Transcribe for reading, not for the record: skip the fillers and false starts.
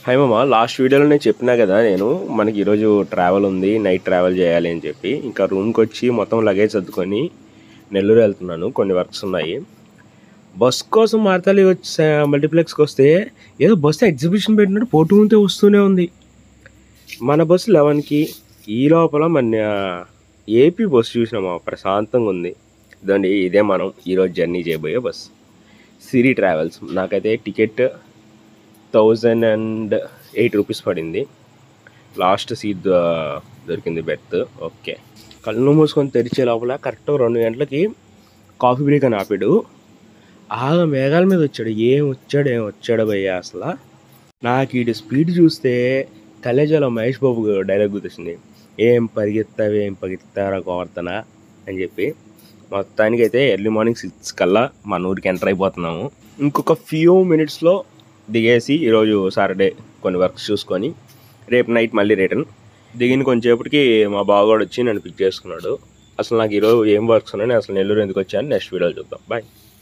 Hi మామ, last వీడియోలో నేను చెప్పినా కదా, నేను మనకి ఈరోజు ట్రావెల్ ఉంది, నైట్ ట్రావెల్ చేయాలి అని చెప్పి. ఇంకా రూమ్కి వచ్చి మొత్తం లగేజ్ సర్దుకొని నెల్లూరు వెళ్తున్నాను. కొన్ని వర్క్స్ ఉన్నాయి. బస్ కోసం మార్తాలి వచ్చి మల్టీప్లెక్స్కి వస్తే ఏదో బస్సు ఎగ్జిబిషన్ పెట్టినట్టు పోటీ వస్తూనే ఉంది. మన బస్సు 11కి. ఈ లోపల మన ఏపీ బస్సు చూసినామా, ప్రశాంతంగా ఉంది. ఇదండి, ఇదే మనం ఈరోజు జర్నీ చేయబోయే బస్, సిరి ట్రావెల్స్. నాకైతే టికెట్ 1008 రూపీస్ పడింది. లాస్ట్ సీట్ దొరికింది, బెర్త్. ఓకే, కళ్ళు మూసుకొని తెరిచే లోపల కరెక్ట్ 2 గంటలకి కాఫీ బ్రేక్ అని ఆపాడు. మేఘాల మీద వచ్చాడు. ఏం వచ్చాడు భయ్యా అసలు. నాకు ఈ స్పీడ్ చూస్తే కలేజాలో మహేష్ బాబు డైలాగ్ గుర్తొచ్చింది, ఏం పరిగెత్తారా గోవర్ధన అని చెప్పి. మొత్తానికైతే ఎర్లీ మార్నింగ్ 6 కల్లా మన ఊరికి ఎంటర్ అయిపోతున్నాము. ఇంకొక ఫ్యూ మినిట్స్లో దిగేసి ఈరోజు సాటర్డే కొన్ని వర్క్స్ చూసుకొని రేపు నైట్ మళ్ళీ రిటర్న్. దిగిన కొంచెంసేపటికి మా బావగాడు వచ్చి నన్ను పిక్ చేసుకున్నాడు. అసలు నాకు ఈరోజు ఏం వర్క్స్ ఉన్నాయి, అసలు నెల్లూరు ఎందుకు వచ్చాను నెక్స్ట్ వీడియోలో చూద్దాం. బాయ్.